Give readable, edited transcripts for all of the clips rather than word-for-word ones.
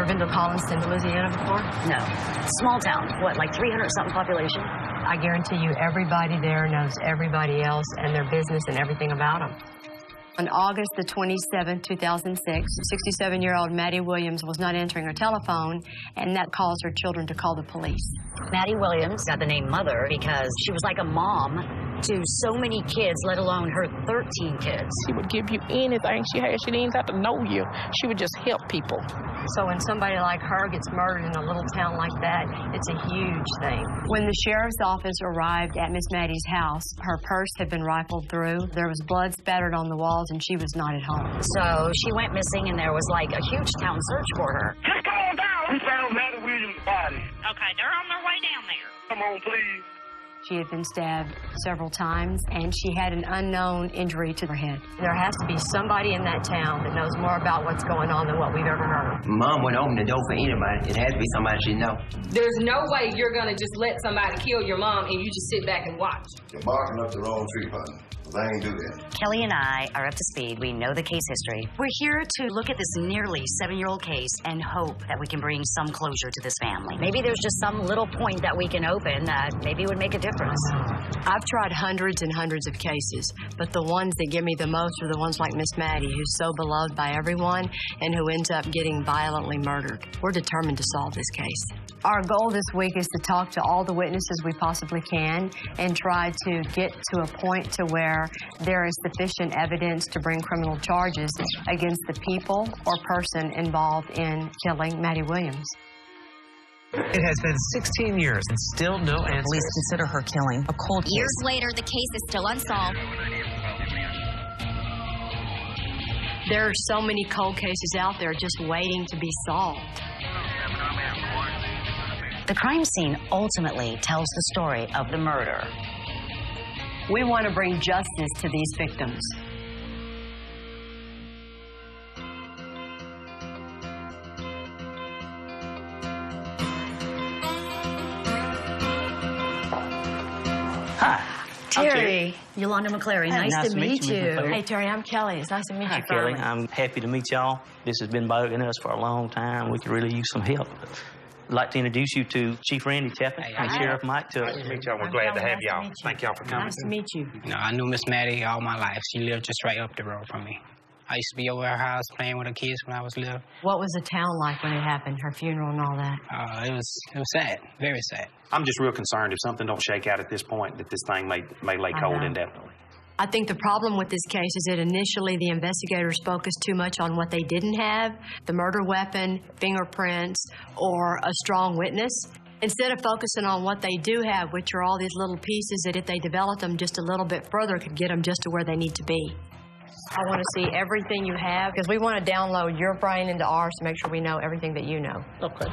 ever been to Collinston, Louisiana before? No. Small town. What, like 300-something population? I guarantee you everybody there knows everybody else and their business and everything about them. On August the 27th, 2006, 67-year-old Mattie Williams was not answering her telephone, and that caused her children to call the police. Mattie Williams got the name Mother because she was like a mom to so many kids, let alone her 13 kids. She would give you anything she had. She didn't have to know you. She would just help people. So when somebody like her gets murdered in a little town like that, it's a huge thing. When the sheriff's office arrived at Miss Mattie's house, her purse had been rifled through. There was blood spattered on the walls, and she was not at home. So she went missing, and there was like a huge town search for her. Just come on down. We found Mattie Williams' body. Okay, they're on their way down there. Come on, please. She had been stabbed several times, and she had an unknown injury to her head. There has to be somebody in that town that knows more about what's going on than what we've ever heard. Mom wouldn't open the door for anybody. It has to be somebody she knows. There's no way you're going to just let somebody kill your mom and you just sit back and watch. You're barking up the wrong tree, partner. I ain't do that. Kelly and I are up to speed. We know the case history. We're here to look at this nearly 7-year-old case and hope that we can bring some closure to this family. Maybe there's just some little point that we can open that maybe would make a difference. I've tried hundreds and hundreds of cases, but the ones that give me the most are the ones like Miss Mattie, who's so beloved by everyone and who ends up getting violently murdered. We're determined to solve this case. Our goal this week is to talk to all the witnesses we possibly can and try to get to a point to where there is sufficient evidence to bring criminal charges against the people or person involved in killing Mattie Williams. It has been 16 years and still no answer. Police consider her killing a cold case. Years later, the case is still unsolved. There are so many cold cases out there just waiting to be solved. The crime scene ultimately tells the story of the murder. We want to bring justice to these victims. Hi. Terry. Yolanda McClary. Nice to meet you. Hey, Terry, I'm Kelly. It's nice to meet you. Hi, Kelly. I'm happy to meet y'all. This has been bugging us for a long time. We could really use some help. I'd like to introduce you to Chief Randy Chapman and Sheriff Mike Tuck. Nice to meet y'all. We're glad to have y'all. Thank y'all for coming. Nice to meet you. You know, I knew Miss Mattie all my life. She lived just right up the road from me. I used to be over her house playing with her kids when I was little. What was the town like when it happened, her funeral and all that? It was sad, very sad. I'm just real concerned if something don't shake out at this point that this thing may lay cold indefinitely. I think the problem with this case is that initially the investigators focused too much on what they didn't have, the murder weapon, fingerprints, or a strong witness, instead of focusing on what they do have, which are all these little pieces that if they developed them just a little bit further could get them just to where they need to be. I want to see everything you have because we want to download your brain into ours to make sure we know everything that you know. Okay.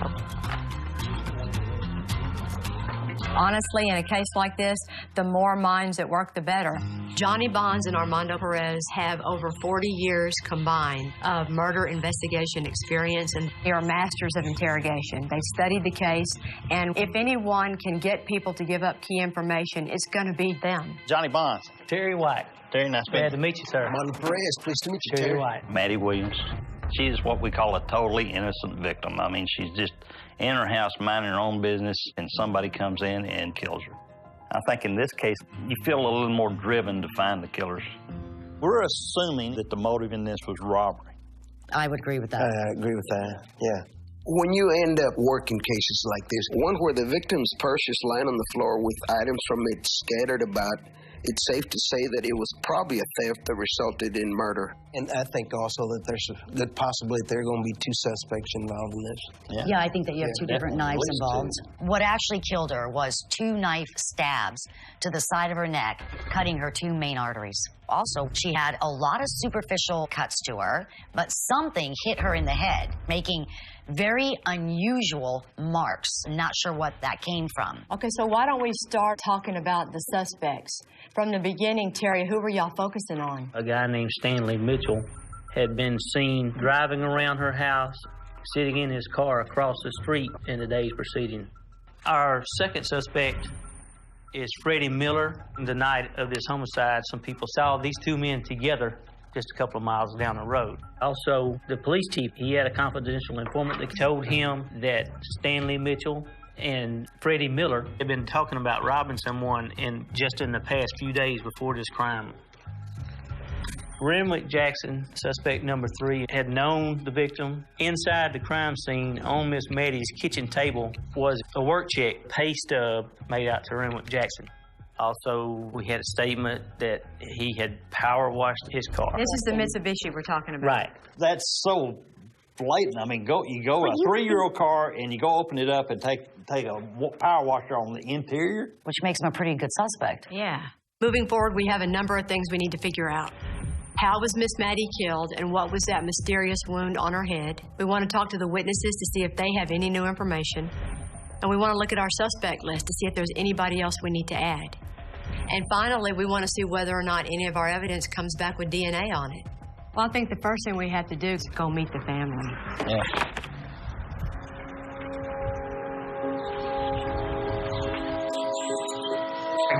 Honestly, in a case like this, the more minds at work, the better. Johnny Bonds and Armando Perez have over 40 years combined of murder investigation experience, and they are masters of interrogation. They've studied the case, and if anyone can get people to give up key information, it's going to be them. Johnny Bonds. Terry White. Terry, nice Glad to meet you, sir. Armando Perez, pleased to meet you, Terry White. Mattie Williams. She is what we call a totally innocent victim. I mean, she's just in her house minding her own business, and somebody comes in and kills her. I think in this case, you feel a little more driven to find the killers. We're assuming that the motive in this was robbery. I would agree with that. I agree with that, yeah. When you end up working cases like this, one where the victim's purse is lying on the floor with items from it scattered about, it's safe to say that it was probably a theft that resulted in murder. And I think also that that possibly there are going to be two suspects involved in this. Yeah, I think that you have two different knives involved. What actually killed her was 2 knife stabs to the side of her neck, cutting her 2 main arteries. Also, she had a lot of superficial cuts to her, but something hit her in the head, making very unusual marks. Not sure what that came from. Okay, so why don't we start talking about the suspects? From the beginning, Terry, who were y'all focusing on? A guy named Stanley Mitchell had been seen driving around her house, sitting in his car across the street in the days preceding. Our second suspect is Freddie Miller. The night of this homicide, some people saw these 2 men together just a couple of miles down the road. Also, the police chief, he had a confidential informant that told him that Stanley Mitchell and Freddie Miller had been talking about robbing someone just in the past few days before this crime. Renwick Jackson, suspect number 3, had known the victim. Inside the crime scene on Miss Mattie's kitchen table was a work check, pay stub made out to Renwick Jackson. Also, we had a statement that he had power washed his car. This is the Mitsubishi we're talking about. Right. That's so blatant. I mean, you go a 3-year-old car and you go open it up and take a power washer on the interior. Which makes him a pretty good suspect. Yeah. Moving forward, we have a number of things we need to figure out. How was Miss Mattie killed, and what was that mysterious wound on her head? We want to talk to the witnesses to see if they have any new information. And we want to look at our suspect list to see if there's anybody else we need to add. And finally, we want to see whether or not any of our evidence comes back with DNA on it. Well, I think the first thing we have to do is go meet the family. Yeah.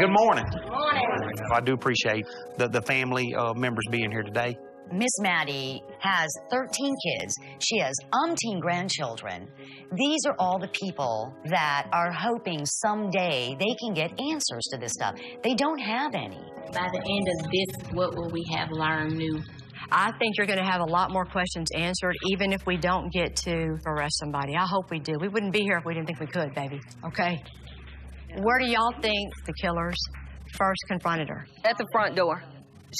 Good morning. Good morning. I do appreciate the family members being here today. Miss Mattie has 13 kids. She has umpteen grandchildren. These are all the people that are hoping someday they can get answers to this stuff. They don't have any. By the end of this, what will we have learned new? I think you're going to have a lot more questions answered, even if we don't get to arrest somebody. I hope we do. We wouldn't be here if we didn't think we could, baby. Okay? Where do y'all think the killers first confronted her? At the front door.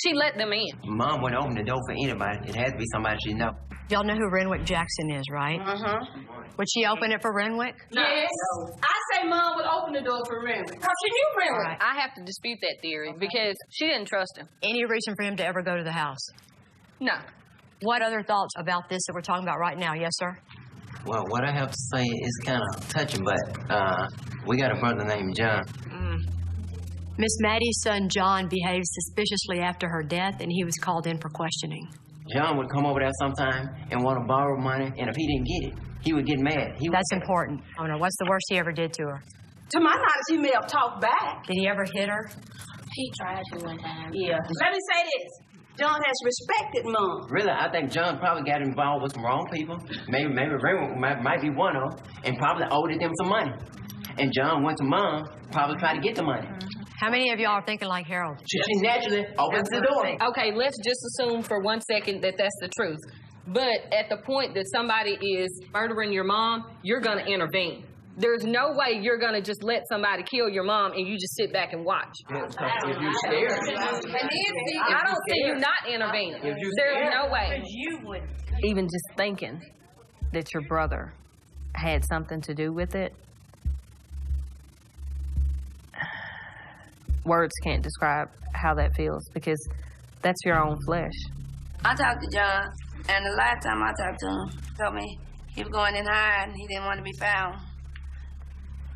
She let them in. Mom wouldn't open the door for anybody. It had to be somebody she know. Y'all know who Renwick Jackson is, right? Would she open it for Renwick? Yes. I say Mom would open the door for Renwick. Because she knew Renwick. Right. I have to dispute that theory because she didn't trust him. Any reason for him to ever go to the house? No. What other thoughts about this that we're talking about right now? Yes, sir? Well, what I have to say is kind of touching, but we got a brother named John. Miss Mattie's son, John, behaved suspiciously after her death, and he was called in for questioning. John would come over there sometime and want to borrow money, and if he didn't get it, he would get mad. That's important. Oh, no, what's the worst he ever did to her? To my knowledge, he may have talked back. Did he ever hit her? He tried to one time. Yeah. Let me say this. John has respected Mom. Really, I think John probably got involved with some wrong people. Maybe Renwick might be one of them, and probably owed them some money. And John went to Mom, probably tried to get the money. How many of y'all are thinking like Harold? She naturally opens the door. Okay, let's just assume for 1 second that that's the truth. But at the point that somebody is murdering your mom, you're going to intervene. There's no way you're going to just let somebody kill your mom and you just sit back and watch. Yeah, if you're scared. I don't see you not intervening. There's no way. Even just thinking that your brother had something to do with it, words can't describe how that feels because that's your own flesh. I talked to John, and the last time I talked to him, he told me he was going in hiding. He didn't want to be found.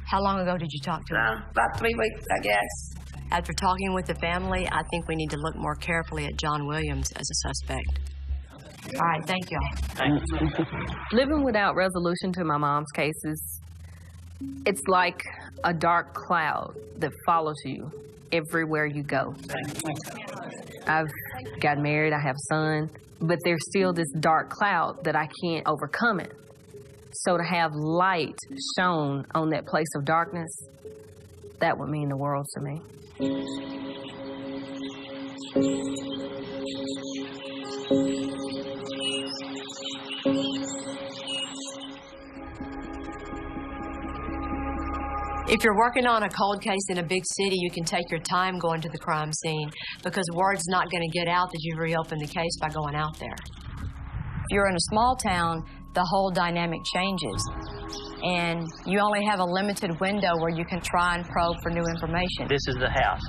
How long ago did you talk to him? About 3 weeks, I guess. After talking with the family, I think we need to look more carefully at John Williams as a suspect. All right, thank y'all. Living without resolution to my mom's cases, it's like a dark cloud that follows you everywhere you go. I've got married, I have a son, but there's still this dark cloud that I can't overcome it. So to have light shone on that place of darkness, that would mean the world to me. If you're working on a cold case in a big city, you can take your time going to the crime scene because word's not going to get out that you've reopened the case by going out there. If you're in a small town, the whole dynamic changes. And you only have a limited window where you can try and probe for new information. This is the house.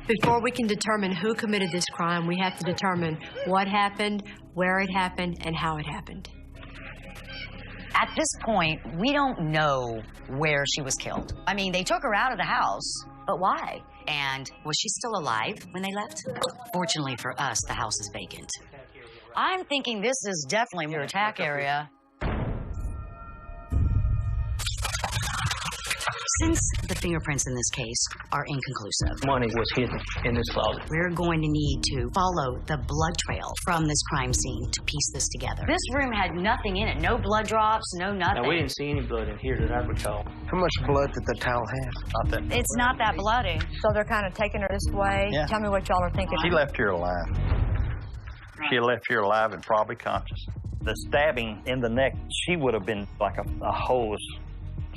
Before we can determine who committed this crime, we have to determine what happened, where it happened, and how it happened. At this point, we don't know where she was killed. I mean, they took her out of the house, but why? And was she still alive when they left? Fortunately for us, the house is vacant. I'm thinking this is definitely your attack area. Since the fingerprints in this case are inconclusive, Money was hidden in this closet. we're going to need to follow the blood trail from this crime scene to piece this together. This room had nothing in it. No blood drops, no nothing. Now, we didn't see any blood in here that I recall. How much blood did the towel have? Not that. It's not that bloody. So they're kind of taking her this way. Yeah. Tell me what y'all are thinking. She left here alive. She left here alive and probably conscious. The stabbing in the neck, she would have been like a hose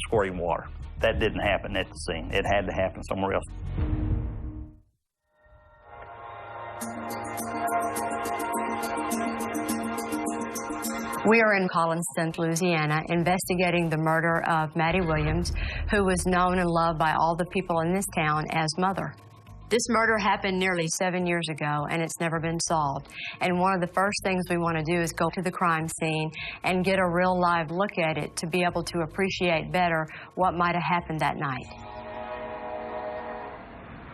squirting water. That didn't happen at the scene. It had to happen somewhere else. We are in Collinston, Louisiana, investigating the murder of Mattie Williams, who was known and loved by all the people in this town as Mother. This murder happened nearly 7 years ago, and it's never been solved. And one of the first things we want to do is go to the crime scene and get a real live look at it to be able to appreciate better what might have happened that night.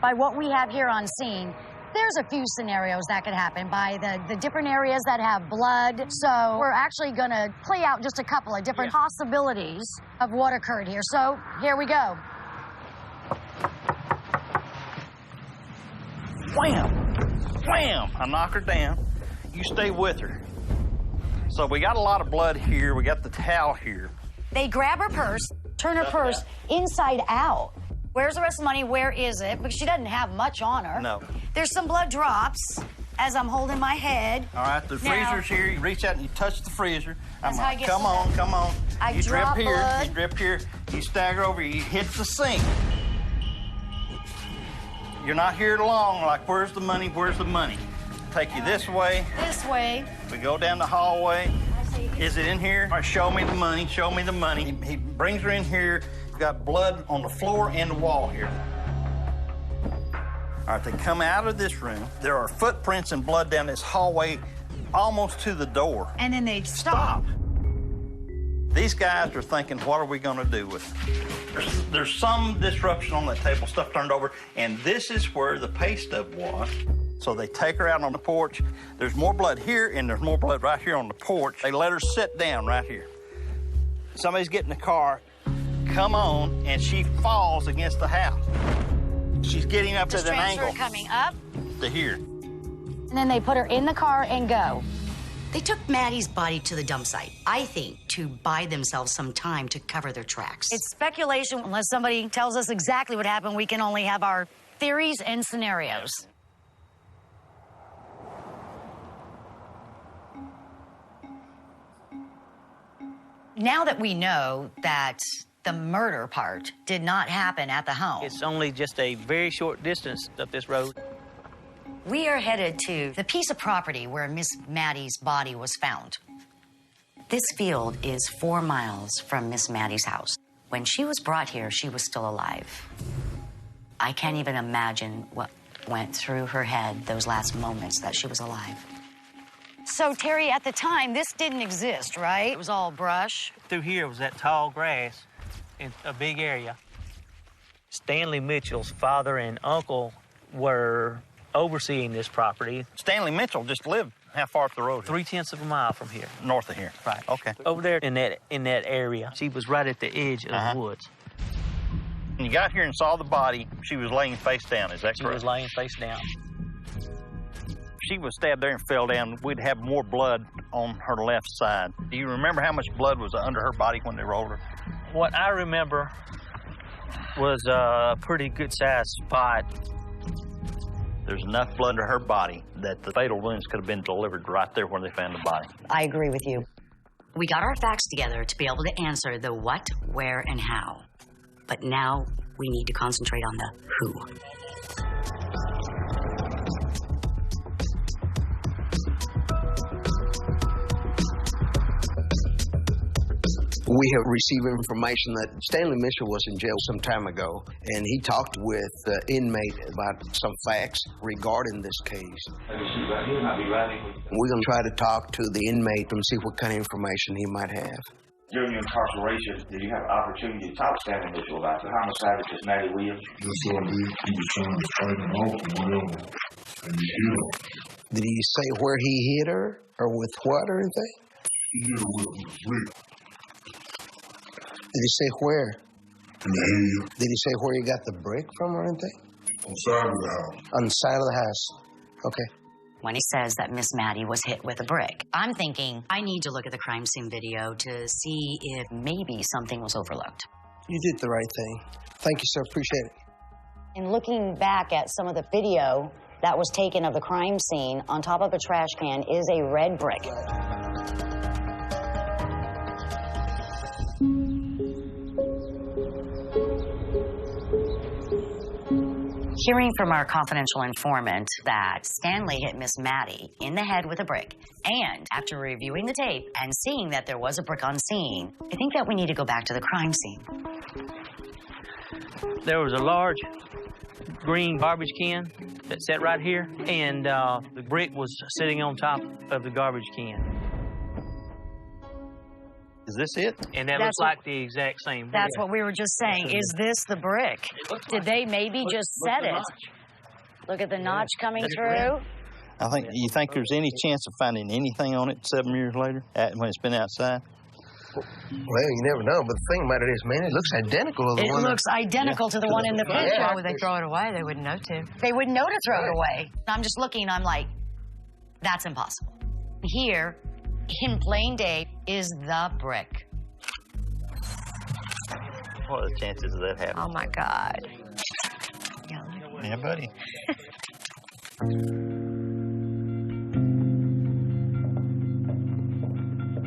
By what we have here on scene, there's a few scenarios that could happen by the different areas that have blood. So we're actually going to play out just a couple of different possibilities of what occurred here. So here we go. Wham! Wham! I knock her down. You stay with her. So we got a lot of blood here. We got the towel here. They grab her purse, turn her purse inside out. Where's the rest of the money? Where is it? Because she doesn't have much on her. No. There's some blood drops as I'm holding my head. All right, the freezer's here. You reach out and you touch the freezer. That's how I get come on, come on. I you drop drip here, blood. you drip here, you stagger over, you hit the sink. You're not here long, like, where's the money, where's the money? Take you this way. This way. We go down the hallway. Is it in here? All right, show me the money, show me the money. He brings her in here. Got blood on the floor and the wall here. All right, they come out of this room. There are footprints and blood down this hallway almost to the door. And then they stop. These guys are thinking, what are we going to do with it? There's some disruption on that table, stuff turned over, and this is where the pay stub was. So they take her out on the porch. There's more blood here, and there's more blood right here on the porch. They let her sit down right here. Somebody's getting the car, come on, and she falls against the house. She's getting up at an angle. Coming up. To here. And then they put her in the car and go. They took Mattie's body to the dump site, I think, to buy themselves some time to cover their tracks. It's speculation. Unless somebody tells us exactly what happened, we can only have our theories and scenarios. Now that we know that the murder part did not happen at the home, It's only just a very short distance up this road. we are headed to the piece of property where Miss Mattie's body was found. This field is 4 miles from Miss Mattie's house. When she was brought here, she was still alive. I can't even imagine what went through her head those last moments that she was alive. So, Terry, at the time, this didn't exist, right? It was all brush. Through here was that tall grass in a big area. Stanley Mitchell's father and uncle were overseeing this property. Stanley Mitchell just lived how far up the road? 3/10 of a mile from here. North of here. Right. Okay. Over there in that area. She was right at the edge of the woods. When you got here and saw the body, she was laying face down, is that correct? She was laying face down. She was stabbed there and fell down. We'd have more blood on her left side. Do you remember how much blood was under her body when they rolled her? What I remember was a pretty good-sized spot. There's enough blood to her body that the fatal wounds could have been delivered right there where they found the body. I agree with you. We got our facts together to be able to answer the what, where, and how. But now we need to concentrate on the who. We have received information that Stanley Mitchell was in jail some time ago, and he talked with the inmate about some facts regarding this case. We're going to try to talk to the inmate and see what kind of information he might have. During your incarceration, did you have an opportunity to talk to Stanley Mitchell about the homicide of Miss Mattie Williams? Yes, I did. He was trying to fight him off or whatever, and he hit her. Did he say where he hit her, or with what or anything? He hit her with a brick. Did he say where? in the head. Did he say where he got the brick from or anything? On the side of the house. On the side of the house. Okay. When he says that Miss Mattie was hit with a brick, I'm thinking I need to look at the crime scene video to see if maybe something was overlooked. You did the right thing. Thank you, sir. Appreciate it. In looking back at some of the video that was taken of the crime scene, on top of a trash can is a red brick. Hearing from our confidential informant that Stanley hit Miss Mattie in the head with a brick, and after reviewing the tape and seeing that there was a brick on scene, I think that we need to go back to the crime scene. There was a large green garbage can that sat right here, and the brick was sitting on top of the garbage can. Is this it? And that looks like the exact same brick. That's what we were just saying. Is this the brick? Did they maybe just set it? Look at the notch coming through. You think there's any chance of finding anything on it 7 years later, when it's been outside? Well, you never know, but the thing about it is, man, it looks identical to the one. It looks identical to the one in the picture. Why would they throw it away? They wouldn't know to. They wouldn't know to throw it away. I'm just looking, I'm like, that's impossible. Here, in plain day, is the brick. What are the chances of that happening? Oh, my God. Yeah, buddy.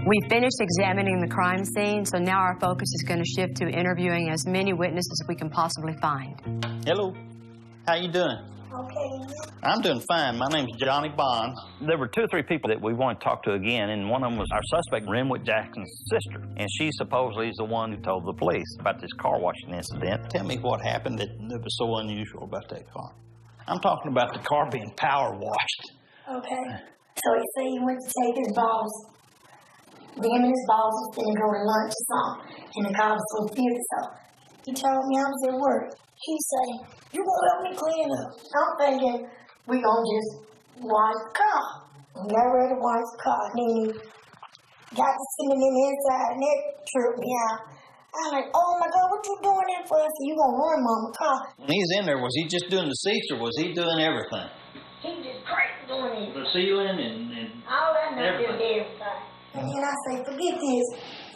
We finished examining the crime scene, so now our focus is going to shift to interviewing as many witnesses as we can possibly find. Hello. How you doing? Okay. I'm doing fine. My name's Johnny Bond. There were 2 or 3 people that we wanted to talk to again, and one of them was our suspect, Renwick Jackson's sister. And she supposedly is the one who told the police about this car washing incident. Tell me what happened that was so unusual about that car. I'm talking about the car being power washed. Okay. So he said he went to take his balls. Him and his balls was going to go to lunch or something, and the car was so filthy. So he told me I was at work. He said, "You gonna help me clean up?" I'm thinking we gonna just wash the car. We got ready to wash the car. And then he got to sitting in the inside, and it tripped me out. I'm like, "Oh my God, what you doing that for?" I said, "You gonna run Mama car?" When he's in there, was he just doing the seats, or was he doing everything? He just crazy doing it. The ceiling and all that nut did everything. And then I say, "Forget this.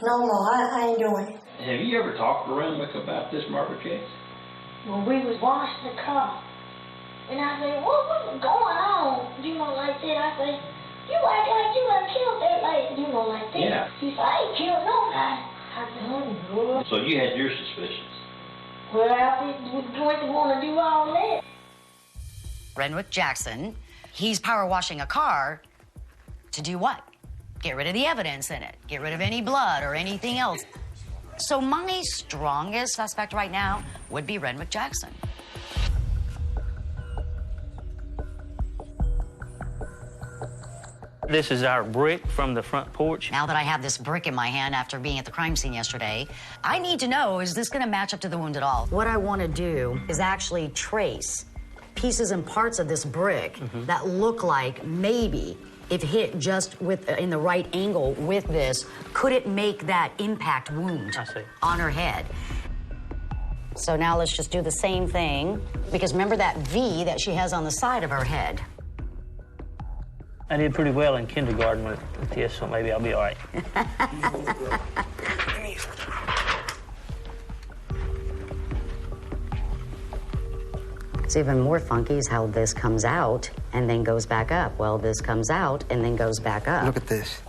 No more. I ain't doing it." Have you ever talked to Renwick about this murder case? When we was washing the car, and I say, what was going on? You know, like that. I say, you act like you done killed that lady. You know, like that. Yeah. He said, I ain't killed nobody. I said, oh, So you had your suspicions? well, I didn't want to do all that. Renwick Jackson, he's power washing a car to do what? Get rid of the evidence in it. Get rid of any blood or anything else. So my strongest suspect right now would be Renwick Jackson. This is our brick from the front porch. Now that I have this brick in my hand after being at the crime scene yesterday, I need to know, is this going to match up to the wound at all? What I want to do is actually trace pieces and parts of this brick that look like maybe, if hit just in the right angle with this, could it make that impact wound on her head? So now let's just do the same thing, because remember that V that she has on the side of her head? I did pretty well in kindergarten with this, so maybe I'll be all right. What's even more funky is how this comes out and then goes back up. Well, this comes out and then goes back up. Look at this.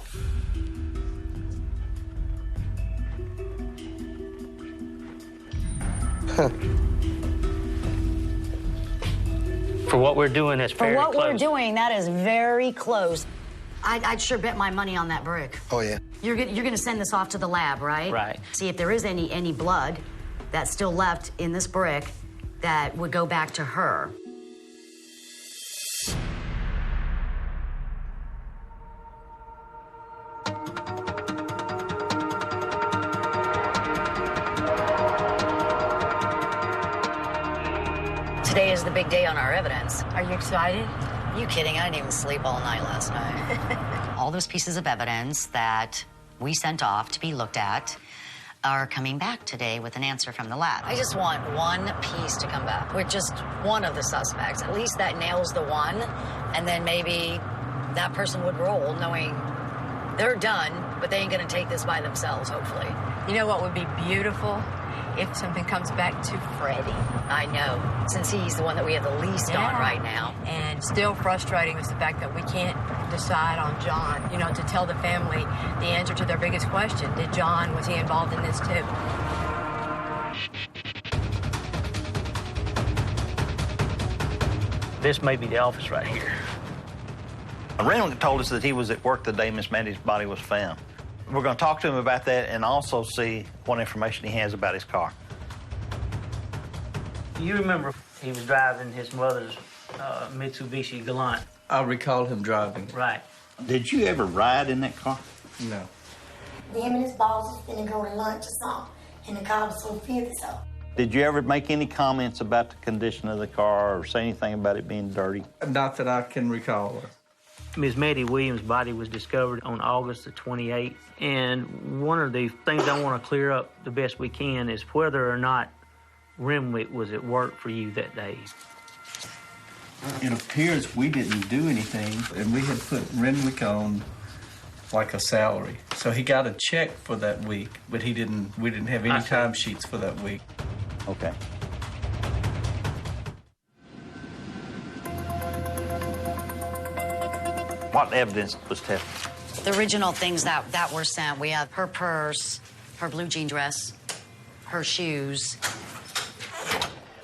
For what we're doing, that's For fairly what close. we're doing, that is very close. I'd sure bet my money on that brick. Oh, yeah. You're gonna send this off to the lab, right? Right. See if there is any blood that's still left in this brick that would go back to her. Today is the big day on our evidence. Are you excited? You kidding? I didn't even sleep all night last night. All those pieces of evidence that we sent off to be looked at, are coming back today with an answer from the lab. I just want one piece to come back with just one of the suspects. At least that nails the one, and then maybe that person would roll knowing they're done, but they ain't gonna take this by themselves, hopefully. You know what would be beautiful? If something comes back to Freddie. I know, since he's the one that we have the least on right now. And still frustrating is the fact that we can't decide on John. You know, to tell the family the answer to their biggest question. Was he involved in this too? This may be the office right here. Renwick told us that he was at work the day Miss Mattie's body was found. We're going to talk to him about that and also see what information he has about his car. You remember he was driving his mother's Mitsubishi Galant. I recall him driving. Right. Did you ever ride in that car? No. Him and his boss was finna go to lunch or something, and the car was so filthy, so. Did you ever make any comments about the condition of the car or say anything about it being dirty? Not that I can recall. Ms. Mattie Williams' body was discovered on August the 28th, and one of the things I want to clear up the best we can is whether or not Renwick was at work for you that day. It appears we didn't do anything, and we had put Renwick on like a salary. So he got a check for that week, but we didn't have any timesheets for that week. Okay. What evidence was tested? The original things that were sent, we have her purse, her blue jean dress, her shoes.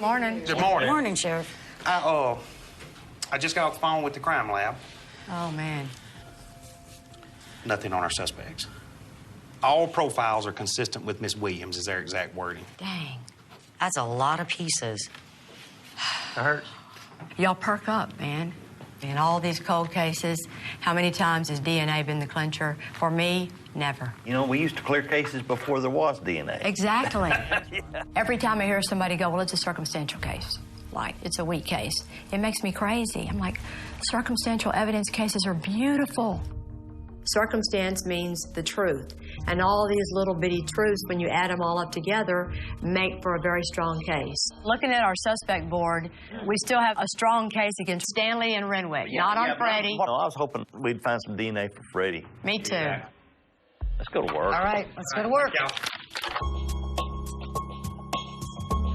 Morning. Good morning. Morning, Sheriff. I just got off the phone with the crime lab. Oh, man. Nothing on our suspects. All profiles are consistent with Miss Williams, is their exact wording. Dang. That's a lot of pieces. It hurts. Y'all perk up, man. In all these cold cases, how many times has DNA been the clincher? For me, never. You know, we used to clear cases before there was DNA. Exactly. Yeah. Every time I hear somebody go, well, it's a circumstantial case, like it's a weak case, it makes me crazy. I'm like, circumstantial evidence cases are beautiful. Circumstance means the truth. And all these little bitty truths, when you add them all up together, make for a very strong case. Looking at our suspect board, we still have a strong case against Stanley and Renwick, not on Freddie. Well, I was hoping we'd find some DNA for Freddie. Me too. Yeah. Let's go to work. All right, let's go to work.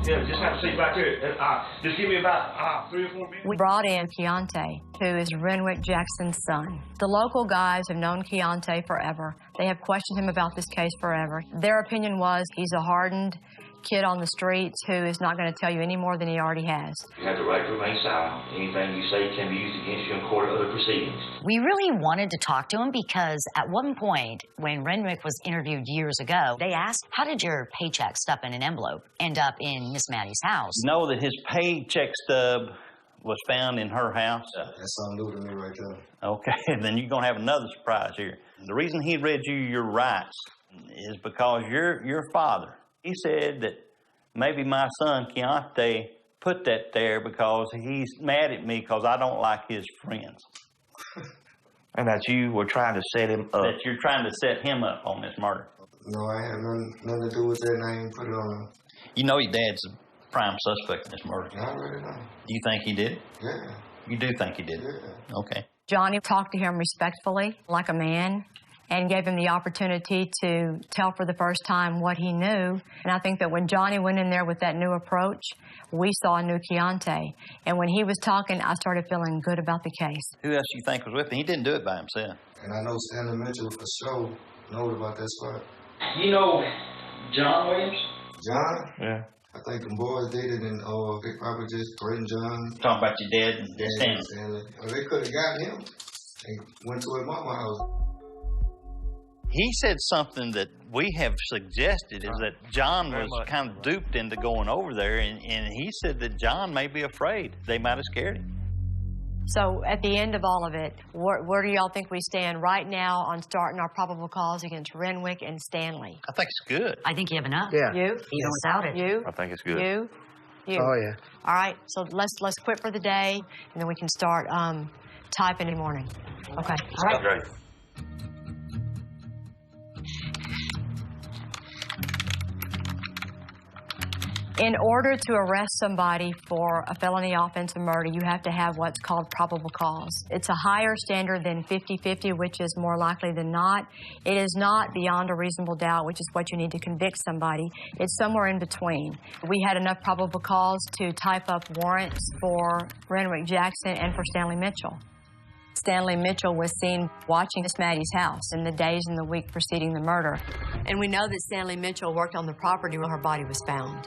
Yeah, just have to sit back here. Just give me about 3 or 4 minutes. We brought in Keontae, who is Renwick Jackson's son. The local guys have known Keontae forever. They have questioned him about this case forever. Their opinion was he's a hardened kid on the streets who is not going to tell you any more than he already has. You have the right to remain silent. Anything you say can be used against you in court or other proceedings. We really wanted to talk to him because at one point, when Renwick was interviewed years ago, they asked, how did your paycheck stuff in an envelope end up in Miss Mattie's house? You know that his paycheck stub was found in her house? That's something new to me right there. Okay, then you're going to have another surprise here. The reason he read you your rights is because your father, he said that maybe my son, Keontae, put that there because he's mad at me because I don't like his friends. And that you were trying to set him up. That you're trying to set him up on this murder. No, I have nothing to do with that name. Put it on. You know your dad's a prime suspect in this murder. I already know. You think he did? Yeah. You do think he did? Yeah. Okay. Johnny talked to him respectfully, like a man, and gave him the opportunity to tell for the first time what he knew. And I think that when Johnny went in there with that new approach, we saw a new Keontae. And when he was talking, I started feeling good about the case. Who else you think was with him? He didn't do it by himself. And I know Stanley Mitchell for sure knows about that spot. You know John Williams? John? Yeah. I think the boys did it, and they probably just threatened John. Talking about your dad and Stanley. They could have gotten him and went to his mama's house. He said something that we have suggested is that John was kind of duped into going over there, and he said that John may be afraid. They might have scared him. So at the end of all of it, where do y'all think we stand right now on starting our probable cause against Renwick and Stanley? I think it's good. I think you have enough. Yeah. You? Even without it. You? I think it's good. You? Oh, yeah. All right, so let's quit for the day, and then we can start typing in the morning. Okay. All right. Great. In order to arrest somebody for a felony offense of murder, you have to have what's called probable cause. It's a higher standard than 50-50, which is more likely than not. It is not beyond a reasonable doubt, which is what you need to convict somebody. It's somewhere in between. We had enough probable cause to type up warrants for Renwick Jackson and for Stanley Mitchell. Stanley Mitchell was seen watching Miss Mattie's house in the days and the week preceding the murder. And we know that Stanley Mitchell worked on the property where her body was found.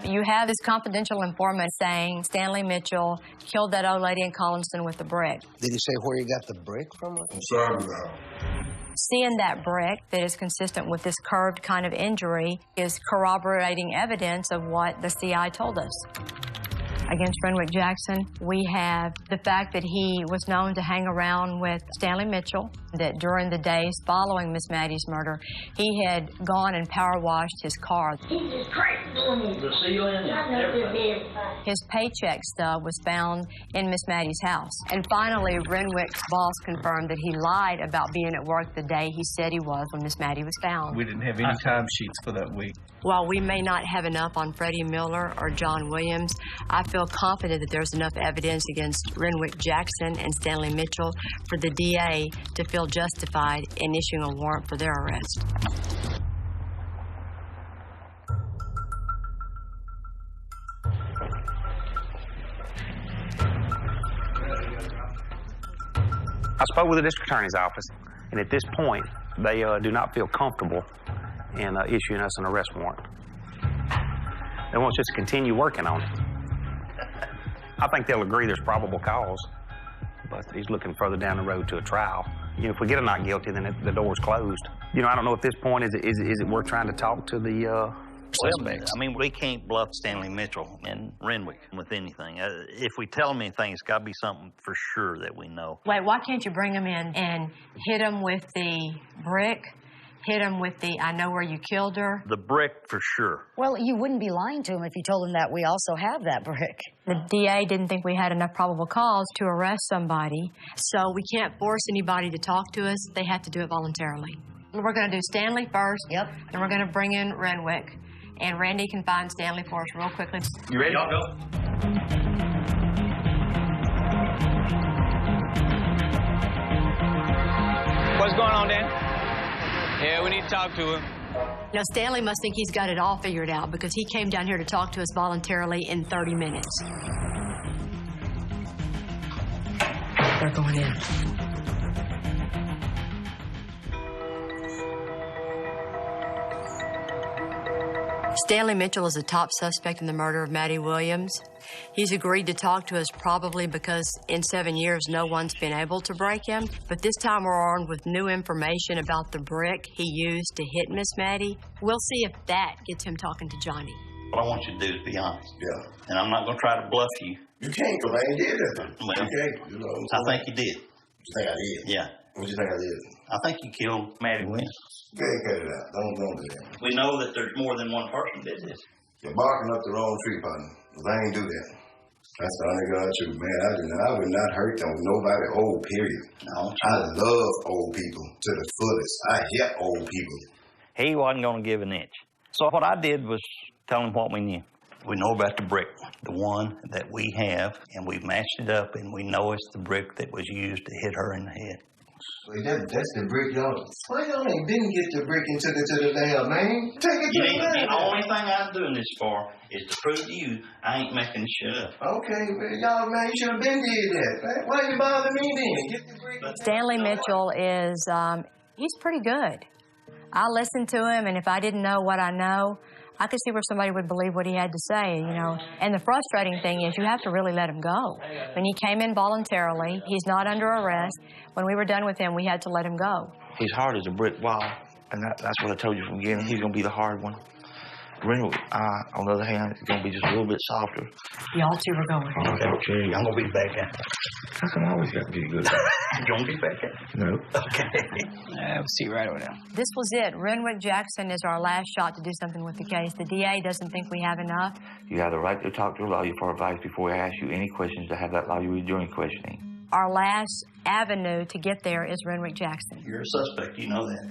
You have this confidential informant saying Stanley Mitchell killed that old lady in Collinston with a brick. Did he say where he got the brick from? I'm sorry now. Seeing that brick that is consistent with this curved kind of injury is corroborating evidence of what the CI told us. Against Renwick Jackson, we have the fact that he was known to hang around with Stanley Mitchell, that during the days following Miss Mattie's murder, he had gone and power washed his car. He's just crazy doing it. The ceiling and everything. His paycheck stub was found in Miss Mattie's house. And finally, Renwick's boss confirmed that he lied about being at work the day he said he was when Miss Maddie was found. We didn't have any timesheets for that week. While we may not have enough on Freddie Miller or John Williams, I feel confident that there's enough evidence against Renwick Jackson and Stanley Mitchell for the DA to feel justified in issuing a warrant for their arrest. I spoke with the district attorney's office, and at this point, they do not feel comfortable in issuing us an arrest warrant. They want us just to continue working on it. I think they'll agree there's probable cause, but he's looking further down the road to a trial. You know, if we get a not guilty, then the door's closed. You know, I don't know at this point, is it worth trying to talk to the suspects? I mean, we can't bluff Stanley Mitchell and Renwick with anything. If we tell them anything, it's got to be something for sure that we know. Wait, why can't you bring him in and hit him with the brick? Hit him with the, I know where you killed her? The brick for sure. Well, you wouldn't be lying to him if you told him that we also have that brick. The DA didn't think we had enough probable cause to arrest somebody, so we can't force anybody to talk to us. They have to do it voluntarily. We're going to do Stanley first. Yep. Then we're going to bring in Renwick. And Randy can find Stanley for us real quickly. You ready? Y'all go. What's going on, Dan? Yeah, we need to talk to him. Now, Stanley must think he's got it all figured out because he came down here to talk to us voluntarily in 30 minutes. They're going in. Stanley Mitchell is a top suspect in the murder of Mattie Williams. He's agreed to talk to us probably because in 7 years no one's been able to break him. But this time we're armed with new information about the brick he used to hit Miss Mattie. We'll see if that gets him talking to Johnny. What I want you to do is be honest. Yeah. And I'm not going to try to bluff you. You can't, because I ain't did it. Well, Okay, you know. I think you did. You think I did? Yeah. What you think I did? I think you killed Mattie Williams. Okay, cut it out. Don't do that. We know that there's more than one person did this. You're barking up the wrong tree, partner. Because I ain't do that. That's the only God truth, man. I would not hurt them with nobody old, period. No. I love old people to the fullest. I help old people. He wasn't going to give an inch. So what I did was tell him what we knew. We know about the brick, the one that we have, and we've matched it up, and we know it's the brick that was used to hit her in the head. Wait, that's the brick, y'all. Why y'all ain't didn't get the brick and took it to the lab, man? Take it to the lab. The only thing I'm doing this for is to prove to you I ain't making shit up. Okay, well, y'all, man, you should have been did that. Man. Why you bother me then? Get the brick. Stanley Mitchell is, he's pretty good. I listened to him, and if I didn't know what I know, I could see where somebody would believe what he had to say, you know. And the frustrating thing is you have to really let him go. When he came in voluntarily, he's not under arrest. When we were done with him, we had to let him go. He's hard as a brick wall, and that's what I told you from the beginning. He's going to be the hard one. Renwick, on the other hand, is going to be just a little bit softer. Y'all two are going. Okay, I'm going to be back in. How come I always got to be good? You going to be back in? No. Okay. We'll see right over there. This was it. Renwick Jackson is our last shot to do something with the case. The DA doesn't think we have enough. You have the right to talk to a lawyer for advice before I ask you any questions to have that lawyer read during questioning. Our last avenue to get there is Renwick Jackson. You're a suspect, you know that.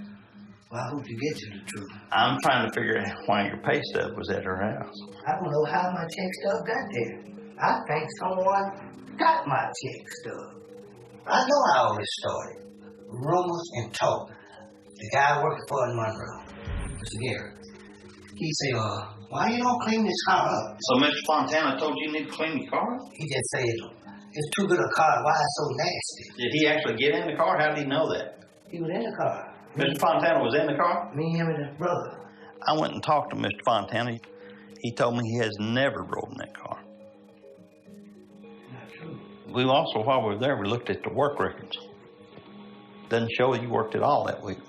Well, I hope you get to the truth. I'm trying to figure out why your pay stub was at her house. I don't know how my check stub got there. I think someone got my check stub. I know how all this started. Rumors and talk. The guy working for in Monroe, Mr. Garrett, he said, why you don't clean this car up? So Mr. Fontana told you need to clean your car? He just said, it's too good a car. Why it's so nasty? Did he actually get in the car? How did he know that? He was in the car. Mr. Fontana was in the car? Me, him, and his brother. I went and talked to Mr. Fontana. He told me he has never rode in that car. Not true. We also, while we were there, we looked at the work records. Doesn't show you worked at all that week.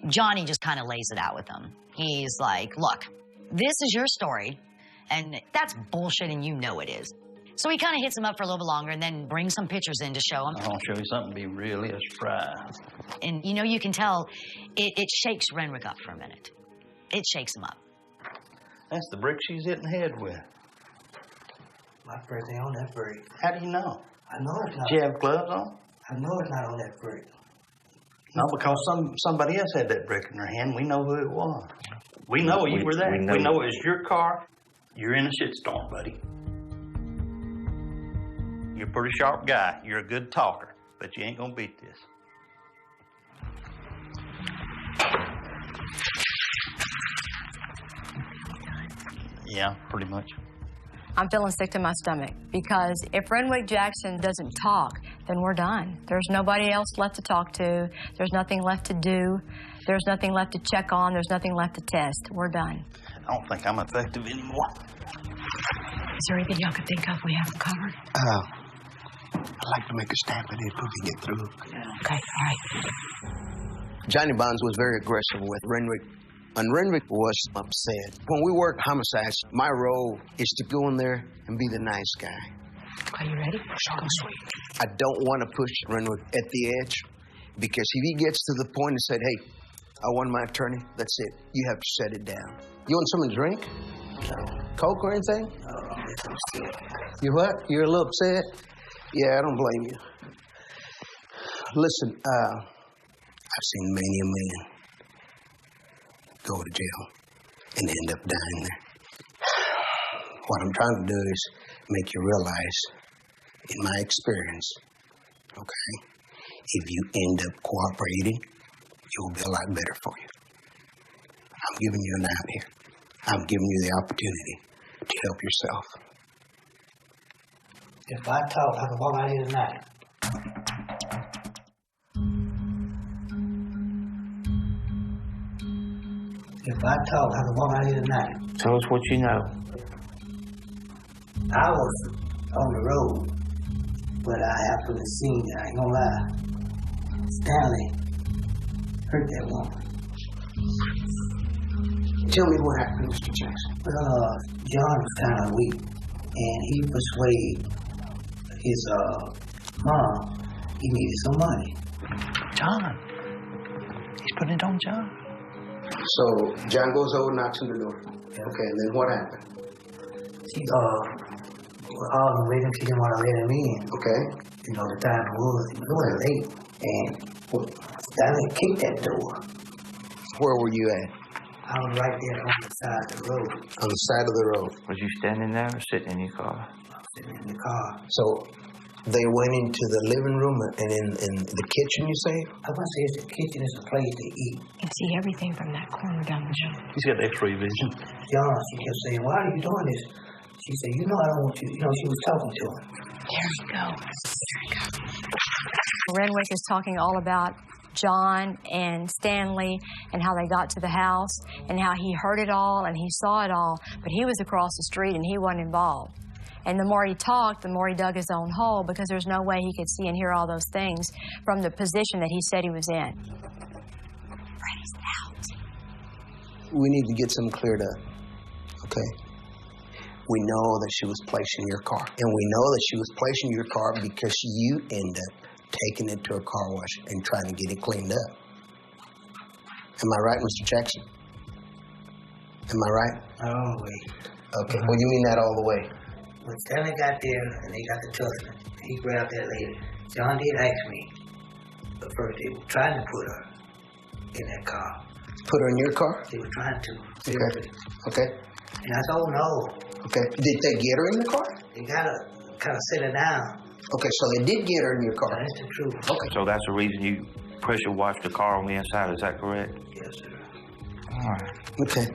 Johnny just kind of lays it out with them. He's like, look, this is your story, and that's bullshit, and you know it is. So he kind of hits him up for a little bit longer and then brings some pictures in to show him. I want to show you something to be really a surprise. And, you know, you can tell it shakes Renwick up for a minute. It shakes him up. That's the brick she's hitting the head with. My birthday on that brick. How do you know? I know it's not. Did you have gloves on? I know it's not on that brick. No, because somebody else had that brick in their hand. We know who it was. We know you were there. We know it was your car. You're in a shitstorm, buddy. You're a pretty sharp guy. You're a good talker, but you ain't gonna beat this. Yeah, pretty much. I'm feeling sick to my stomach because if Renwick Jackson doesn't talk, then we're done. There's nobody else left to talk to. There's nothing left to do. There's nothing left to check on. There's nothing left to test. We're done. I don't think I'm effective anymore. Is there anything y'all could think of we haven't covered? I'd like to make a stab at it if we can get through. Okay, all right. Johnny Bonds was very aggressive with Renwick, and Renwick was upset. When we work homicides, my role is to go in there and be the nice guy. Are you ready? Short and sweet. I don't want to push Renwick at the edge, because if he gets to the point and said, hey, I want my attorney, that's it. You have to set it down. You want something to drink? Coke or anything? You what? You're a little upset? Yeah, I don't blame you. Listen, I've seen many a man go to jail and end up dying there. What I'm trying to do is make you realize, in my experience, okay, if you end up cooperating, it will be a lot better for you. I'm giving you an out here. I'm giving you the opportunity to help yourself. If I talk, I can walk out here tonight. If I talk, I can walk out here tonight. Tell us what you know. I was on the road, but I happened to see it. I ain't gonna lie. Stanley hurt that woman. Tell me what happened, Mr. Jackson. Well, John was kind of weak, and he persuaded his mom he needed some money. John. He's putting it on John. So John goes over, knocks on the door. Okay, and then what happened? She all the way she didn't want to let him in. Okay. You know, the time was late, and Stanley kicked that door. Where were you at? I was right there on the side of the road. On the side of the road. Was you standing there or sitting in your car? I was sitting in the car. So they went into the living room and in the kitchen, you say? I want to say it's the kitchen is a place to eat. You can see everything from that corner down the road. He's got X-ray vision. John, she kept saying, why are you doing this? She said, you know I don't want you. You know, she was talking to him. There you go. There you go. Renwick is talking all about John and Stanley and how they got to the house and how he heard it all and he saw it all, but he was across the street and he wasn't involved. And the more he talked, the more he dug his own hole because there's no way he could see and hear all those things from the position that he said he was in. Freddie's out. We need to get something cleared up, okay? We know that she was placed in your car. And we know that she was placed in your car because you end up taking it to a car wash and trying to get it cleaned up. Am I right, Mr. Jackson? Am I right? Oh, wait. Okay, well, you mean that all the way? When Stanley got there and they got the tussling, he grabbed that lady. John did ask me, but first they were trying to put her in that car. Put her in your car? They were trying to. Okay. Okay. And I said, oh no. Okay. Did they get her in the car? They gotta kind of sit her down. Okay, so they did get her in your car. That's the truth. Okay. So that's the reason you pressure washed the car on the inside, is that correct? Yes, sir. All right. Okay.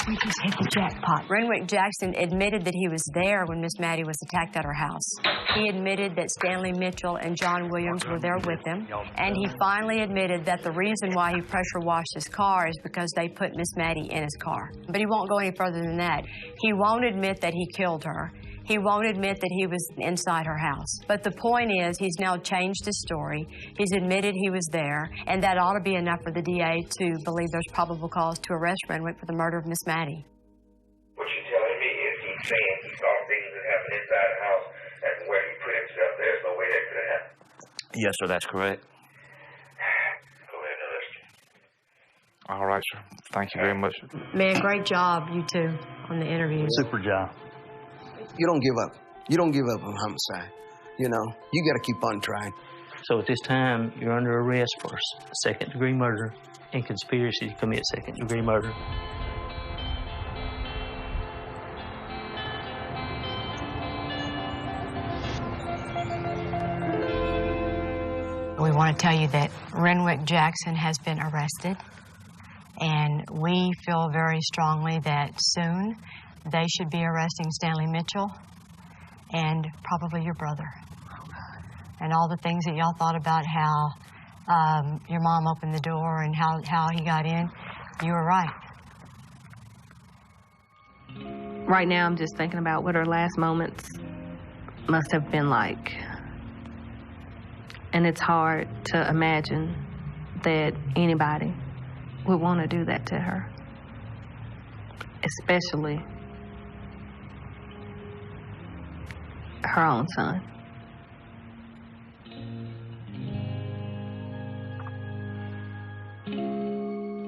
We just hit the jackpot. Renwick Jackson admitted that he was there when Miss Mattie was attacked at her house. He admitted that Stanley Mitchell and John Williams were there with him. And he finally admitted that the reason why he pressure washed his car is because they put Miss Mattie in his car. But he won't go any further than that. He won't admit that he killed her. He won't admit that he was inside her house. But the point is, he's now changed his story. He's admitted he was there, and that ought to be enough for the DA to believe there's probable cause to arrest Renwick for the murder of Miss Mattie. What you're telling me is he's saying he saw things that happened inside the house, and where he put himself, there's no way that could have happened. Yes, sir, that's correct. Go ahead and arrest him. All right, sir. Thank you very much. Man, great job, you two, on the interview. Super job. You don't give up. You don't give up on homicide. You know, you got to keep on trying. So at this time, you're under arrest for second-degree murder and conspiracy to commit second-degree murder. We want to tell you that Renwick Jackson has been arrested, and we feel very strongly that soon they should be arresting Stanley Mitchell and probably your brother. And all the things that y'all thought about how your mom opened the door and how he got in, you were right. Right now, I'm just thinking about what her last moments must have been like. And it's hard to imagine that anybody would want to do that to her, especially her own son.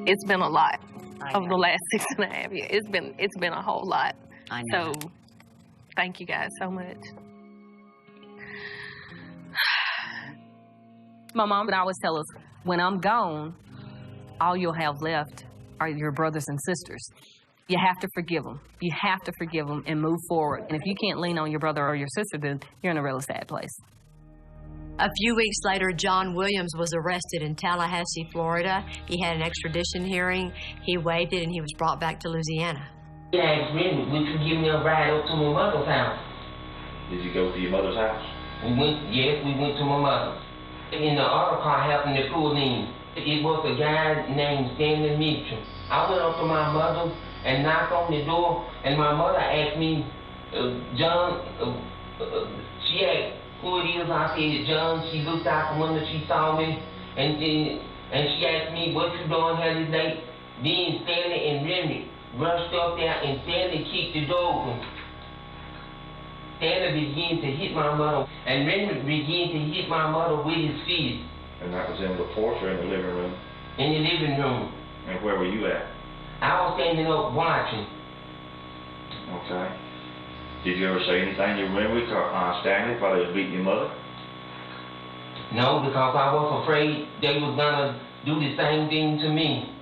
It's been a lot over the last 6.5 years. It's been a whole lot. I know. So thank you guys so much. My mom would always tell us, when I'm gone, all you'll have left are your brothers and sisters. You have to forgive them. You have to forgive them and move forward. And if you can't lean on your brother or your sister, then you're in a really sad place. A few weeks later, John Williams was arrested in Tallahassee, Florida. He had an extradition hearing. He waived it, and he was brought back to Louisiana. He asked Renwick, would you give me a ride up to my mother's house? Did you go to your mother's house? Yes, we went to my mother. And the other car happened to pull in. It was a guy named Stanley Mitchell. I went up to my mother and knocked on the door, and my mother asked me, John, she asked who it is. I said, John. She looked out the window, she saw me, and she asked me, what you doing here today? Then Stanley and Renwick rushed up there, and Stanley kicked the door open. Stanley began to hit my mother, and Renwick began to hit my mother with his fist. And that was in the porch or in the living room? In the living room. And where were you at? I was standing up watching. Okay. Did you ever say anything to Renwick or Stanley while they was beating your mother? No, because I was afraid they was gonna do the same thing to me.